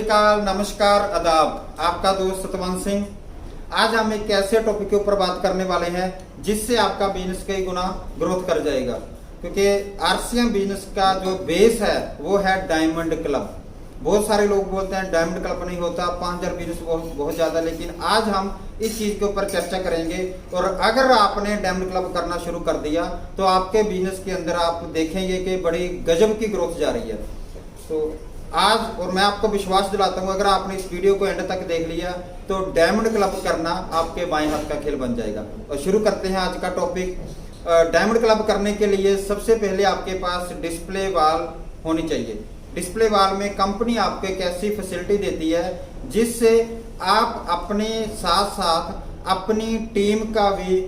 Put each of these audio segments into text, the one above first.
श्रीकाल, नमस्कार, आदाब। आपका दोस्त सतवंत सिंह। आज हम एक ऐसे टॉपिक के ऊपर बात करने वाले हैं जिससे आपका बिजनेस कई गुना ग्रोथ कर जाएगा, क्योंकि आरसीएम बिजनेस का जो बेस है वो है डायमंड क्लब। बहुत सारे लोग बोलते हैं डायमंड क्लब नहीं होता, 5000 बिजनेस बहुत ज्यादा, लेकिन आज हम इस चीज के ऊपर चर्चा करेंगे। और अगर आपने डायमंड क्लब करना शुरू कर दिया तो आपके बिजनेस के अंदर आप देखेंगे कि बड़ी गजब की ग्रोथ जा रही है। तो आज और मैं आपको विश्वास दिलाता हूं, अगर आपने इस वीडियो को एंड तक देख लिया तो डायमंड क्लब करना आपके बाएं हाथ का खेल बन जाएगा। और शुरू करते हैं आज का टॉपिक। डायमंड क्लब करने के लिए सबसे पहले आपके पास डिस्प्ले वॉल होनी चाहिए। डिस्प्ले वॉल में कंपनी आपको एक ऐसी फैसिलिटी देती है जिससे आप अपने साथ साथ अपनी टीम का भी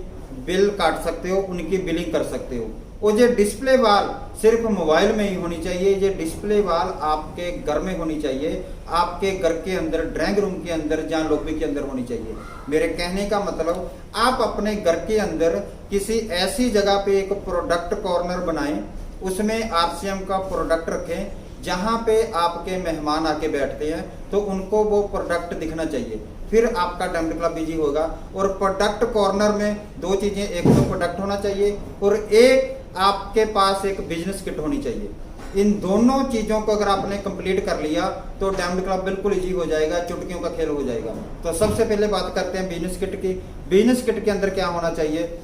बिल काट सकते हो, उनकी बिलिंग कर सकते हो। और ये डिस्प्ले वॉल सिर्फ मोबाइल में ही होनी चाहिए, ये डिस्प्ले वॉल आपके घर में होनी चाहिए, आपके घर के अंदर, ड्राइंग रूम के अंदर, जहाँ लॉबी के अंदर होनी चाहिए। मेरे कहने का मतलब, आप अपने घर के अंदर किसी ऐसी जगह पे एक प्रोडक्ट कॉर्नर बनाएं, उसमें आरसीएम का प्रोडक्ट रखें, जहां पे आपके मेहमान आके बैठते हैं तो उनको वो प्रोडक्ट दिखना चाहिए, फिर आपका डायमंड क्लब बिजी होगा। और प्रोडक्ट कॉर्नर में दो चीजें, एक तो प्रोडक्ट होना चाहिए और एक आपके पास एक बिजनेस किट होनी चाहिए। इन दोनों चीजों को अगर आपने कंप्लीट कर लिया तो डायमंड क्लब बिल्कुल इजी हो जाएगा, चुटकियों का खेल हो जाएगा। तो सबसे पहले बात करते हैं बिजनेस किट की। बिजनेस किट के अंदर क्या होना चाहिए?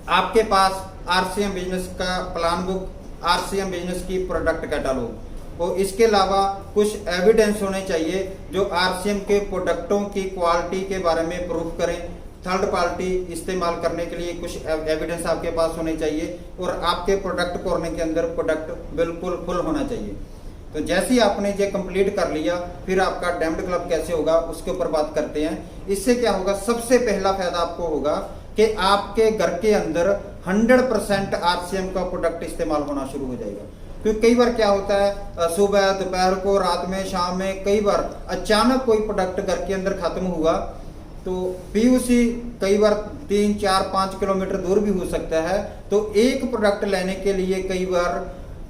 आपके पास आरसीएम बिजनेस का प्लान बुक, आरसीएम बिजनेस की प्रोडक्ट कैटालॉग, और इसके अलावा कुछ एविडेंस होने चाहिए जो आरसीएम के प्रोडक्टों की क्वालिटी के बारे में प्रूफ करें। थर्ड पार्टी इस्तेमाल करने के लिए कुछ एविडेंस आपके पास होने चाहिए। और आपके प्रोडक्ट कॉर्नर के अंदर प्रोडक्ट बिल्कुल फुल होना चाहिए। तो जैसे ही आपने ये कंप्लीट कर लिया, फिर आपका डायमंड क्लब कैसे होगा उसके ऊपर बात करते हैं। इससे क्या होगा? सबसे पहला फायदा आपको होगा कि आपके घर के अंदर 100% आरसीएम का प्रोडक्ट इस्तेमाल होना शुरू हो जाएगा। क्योंकि कई बार क्या होता है, सुबह, दोपहर को, रात में, शाम में, कई बार अचानक कोई प्रोडक्ट घर के अंदर खत्म हुआ तो पीयूसी कई बार 3, 4, 5 किलोमीटर दूर भी हो सकता है। तो एक प्रोडक्ट लेने के लिए कई बार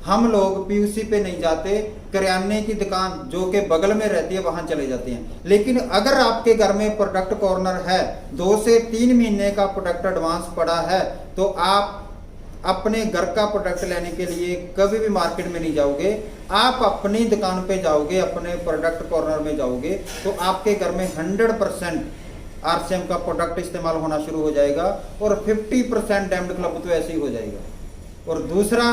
हम लोग पीयूसी पे नहीं जाते, किराने की दुकान जो कि बगल में रहती है वहां चले जाते हैं। लेकिन अगर आपके घर में प्रोडक्ट कॉर्नर है, 2 से 3 महीने का प्रोडक्ट एडवांस पड़ा है, तो आप अपने घर का प्रोडक्ट लेने के लिए कभी भी मार्केट में नहीं जाओगे, आप अपनी दुकान पे जाओगे, अपने प्रोडक्ट कॉर्नर में जाओगे, तो आपके घर में 100% आरसीएम का प्रोडक्ट इस्तेमाल होना शुरू हो जाएगा और 50% डायमंड क्लब तो ऐसे ही हो जाएगा। और दूसरा,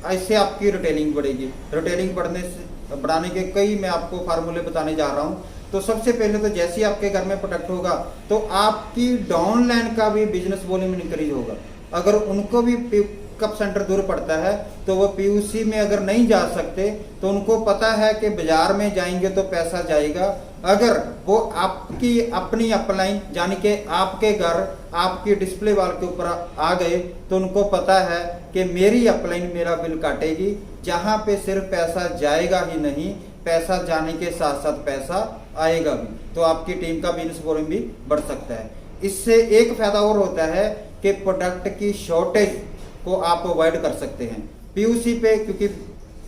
ऐसे आपकी रिटेलिंग बढ़ेगी। रिटेलिंग बढ़ाने के कई मैं आपको फार्मूले बताने जा रहा हूं। तो सबसे पहले तो जैसे ही आपके घर में प्रोडक्ट होगा तो आपकी डाउनलाइन का भी बिजनेस वॉल्यूम इंक्रीज होगा। अगर उनको भी पिकअप सेंटर दूर पड़ता है तो वो पीयूसी में अगर नहीं जा सकते तो उनको पता है कि बाजार में जाएंगे तो पैसा जाएगा। अगर वो आपकी अपनी अपलाइन यानी कि आपके घर, आपकी डिस्प्ले वॉल के ऊपर आ गए तो उनको पता है कि मेरी अपलाइन मेरा बिल काटेगी, जहां पे सिर्फ पैसा जाएगा ही नहीं, पैसा जाने के साथ साथ पैसा आएगा भी। तो आपकी टीम का बिजनेस वॉल्यूम भी बढ़ सकता है। इससे एक फायदा और होता है कि प्रोडक्ट की शॉर्टेज को आप अवॉइड कर सकते हैं। पीयूसी पे क्योंकि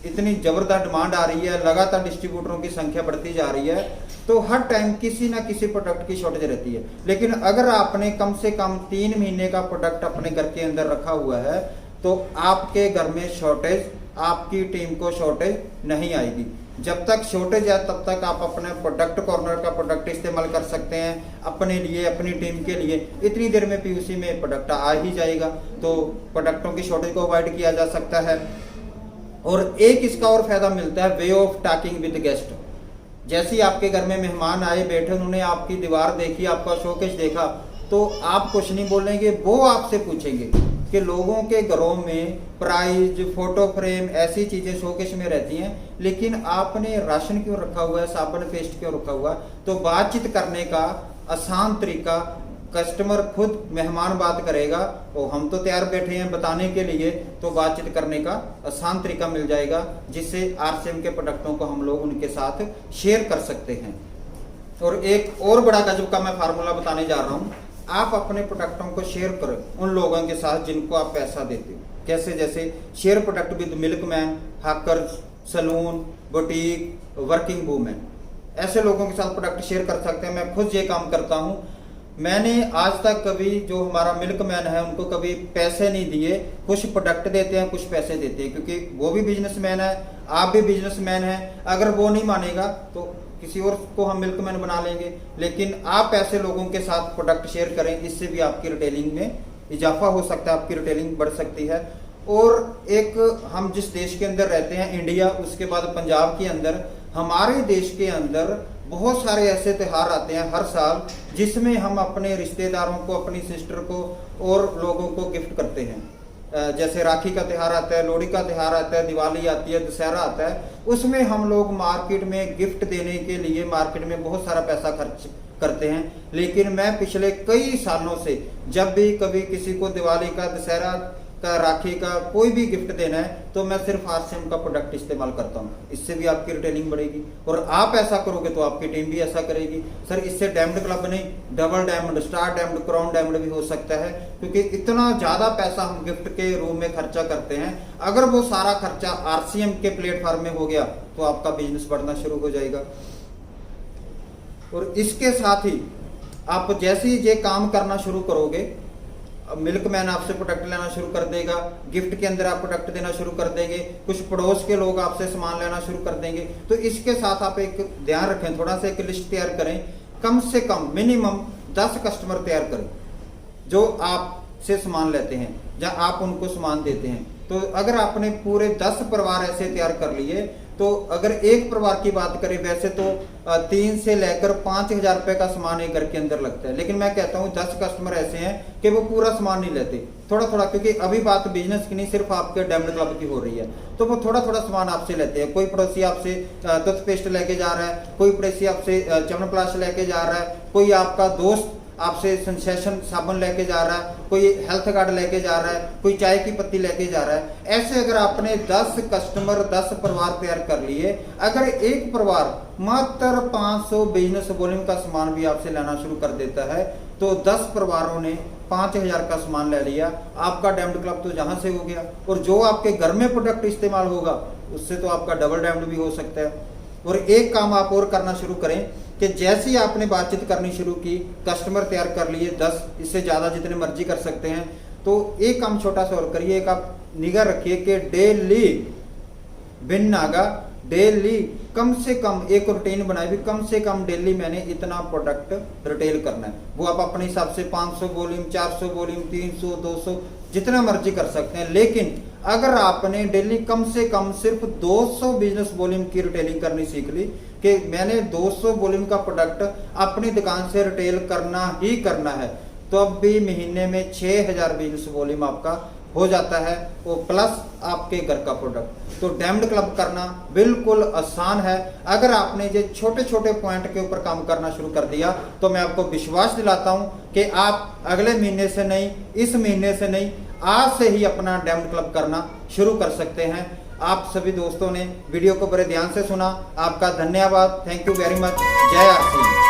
इतनी जबरदस्त डिमांड आ रही है, लगातार डिस्ट्रीब्यूटरों की संख्या बढ़ती जा रही है, तो हर टाइम किसी ना किसी प्रोडक्ट की शॉर्टेज रहती है। लेकिन अगर आपने कम से कम 3 महीने का प्रोडक्ट अपने घर के अंदर रखा हुआ है तो आपके घर में शॉर्टेज, आपकी टीम को शॉर्टेज नहीं आएगी। जब तक शॉर्टेज है तब तक आप अपने प्रोडक्ट कॉर्नर का प्रोडक्ट इस्तेमाल कर सकते हैं अपने लिए, अपनी टीम के लिए। इतनी देर में पीयूसी में प्रोडक्ट आ ही जाएगा, तो प्रोडक्टों की शॉर्टेज को अवॉइड किया जा सकता है। और एक इसका और फायदा मिलता है, way of talking with guest. जैसे ही आपके घर में मेहमान आए, बैठे, उन्होंने आपकी दीवार देखी, आपका शोकेस देखा, तो आप कुछ नहीं बोलेंगे, वो आपसे पूछेंगे कि लोगों के घरों में प्राइज, फोटो फ्रेम, ऐसी चीजें शोकेस में रहती हैं, लेकिन आपने राशन क्यों रखा हुआ है, साबुन पेस्ट क्यों रखा हुआ है? तो बातचीत करने का आसान तरीका, कस्टमर खुद, मेहमान बात करेगा और हम तो तैयार बैठे हैं बताने के लिए, तो बातचीत करने का आसान तरीका मिल जाएगा, जिससे आरसीएम के प्रोडक्टों को हम लोग उनके साथ शेयर कर सकते हैं। और एक और बड़ा गजब का मैं फार्मूला बताने जा रहा हूं। आप अपने प्रोडक्टों को शेयर करें उन लोगों के साथ जिनको आप पैसा देते हो। कैसे? जैसे share product with milkman, hawkers, saloon, boutique, working women. ऐसे लोगों के साथ प्रोडक्ट शेयर कर सकते हैं। मैं खुद ये काम करता हूँ। मैंने आज तक कभी जो हमारा मिल्कमैन है उनको कभी पैसे नहीं दिए, कुछ प्रोडक्ट देते हैं कुछ पैसे देते हैं, क्योंकि वो भी बिजनेसमैन है, आप भी बिजनेसमैन हैं। अगर वो नहीं मानेगा तो किसी और को हम मिल्कमैन बना लेंगे, लेकिन आप ऐसे लोगों के साथ प्रोडक्ट शेयर करें, इससे भी आपकी रिटेलिंग में इजाफा हो सकता है, आपकी रिटेलिंग बढ़ सकती है। और एक हम जिस देश के अंदर रहते हैं इंडिया, उसके बाद पंजाब के अंदर, हमारे देश के अंदर बहुत सारे ऐसे त्यौहार आते हैं हर साल जिसमें हम अपने रिश्तेदारों को, अपनी सिस्टर को और लोगों को गिफ्ट करते हैं। जैसे राखी का त्यौहार आता है, लोहड़ी का त्यौहार आता है, दिवाली आती है, दशहरा आता है, उसमें हम लोग मार्केट में गिफ्ट देने के लिए मार्केट में बहुत सारा पैसा खर्च करते हैं। लेकिन मैं पिछले कई सालों से जब भी कभी किसी को दिवाली का, दशहरा का, राखी का कोई भी गिफ्ट देना है तो मैं सिर्फ RCM का प्रोडक्ट इस्तेमाल करता हूँ। इससे भी आपकी रिटेलिंग बढ़ेगी और आप ऐसा करोगे तो आपकी टीम भी ऐसा करेगी। सर इससे डायमंड क्लब नहीं, double diamond, star diamond, crown diamond भी हो सकता है, क्योंकि इतना ज्यादा पैसा हम गिफ्ट के रूम में खर्चा करते हैं। अगर वो सारा खर्चा RCM के प्लेटफॉर्म में हो गया तो आपका बिजनेस बढ़ना शुरू हो जाएगा। और इसके साथ ही आप जैसे ही ये काम करना शुरू करोगे, मिल्कमैन आपसे प्रोडक्ट लेना शुरू कर देगा, गिफ्ट के अंदर आप प्रोडक्ट देना शुरू कर देंगे, कुछ पड़ोस के लोग आपसे सामान लेना शुरू कर देंगे। तो इसके साथ आप एक ध्यान रखें, थोड़ा सा एक लिस्ट तैयार करें, कम से कम मिनिमम 10 कस्टमर तैयार करें जो आपसे सामान लेते हैं या आप उनको सामान देते हैं। तो अगर आपने पूरे 10 परिवार ऐसे तैयार कर लिए, तो अगर एक परिवार की बात करें, वैसे तो 3 से लेकर 5,000 रुपए का सामान एक घर के अंदर लगता है, लेकिन मैं कहता हूँ 10 कस्टमर ऐसे हैं कि वो पूरा सामान नहीं लेते, थोड़ा थोड़ा, क्योंकि अभी बात बिजनेस की नहीं, सिर्फ आपके डायमंड क्लब की हो रही है, तो वो थोड़ा थोड़ा सामान आपसे लेते हैं। कोई पड़ोसी आपसे टूथपेस्ट लेके जा रहा है, कोई पड़ोसी आपसे च्यवनप्राश लेके जा रहा है, कोई आपका दोस्त आपसे सेंसेशन साबुन लेके जा रहा है, कोई हेल्थ कार्ड लेके जा रहा है, कोई चाय की पत्ती लेके जा रहा है। ऐसे अगर आपने 10 कस्टमर, 10 परिवार तैयार कर लिए, अगर एक परिवार मात्र 500 बिजनेस वॉल्यूम का सामान भी आपसे लेना शुरू कर देता है, तो 10 परिवारों ने 5,000 का सामान ले लिया, आपका डायमंड क्लब तो जहां से हो गया। और जो आपके घर में प्रोडक्ट इस्तेमाल होगा उससे तो आपका डबल डायमंड भी हो सकता है। और एक काम आप और करना शुरू करें कि जैसे ही आपने बातचीत करनी शुरू की, कस्टमर तैयार कर लिए 10, इससे ज्यादा जितने मर्जी कर सकते हैं, तो एक काम छोटा सा और करिए, एक आप निगाह रखिए कि डेली बिन नागा, डेली कम से कम एक रूटीन बनाई भी, कम से कम डेली मैंने इतना प्रोडक्ट रिटेल करना है। वो आप अपने हिसाब से 500 वॉल्यूम, 400 वॉल्यूम, 300, 200 जितना मर्जी कर सकते हैं। लेकिन अगर आपने डेली कम से कम सिर्फ 200 बिजनेस वॉल्यूम की रिटेलिंग करनी सीख ली कि मैंने 200 वॉल्यूम का प्रोडक्ट अपनी दुकान से रिटेल करना ही करना है, तो अब भी महीने में 6,000 बिजनेस वॉल्यूम आपका हो जाता है, वो प्लस आपके घर का प्रोडक्ट। तो डायमंड क्लब करना बिल्कुल आसान है। अगर आपने ये छोटे छोटे पॉइंट के ऊपर काम करना शुरू कर दिया, तो मैं आपको विश्वास दिलाता हूं कि आप अगले महीने से नहीं, इस महीने से नहीं, आज से ही अपना डायमंड क्लब करना शुरू कर सकते हैं। आप सभी दोस्तों ने वीडियो को बड़े ध्यान से सुना, आपका धन्यवाद, थैंक यू वेरी मच। जय RCM।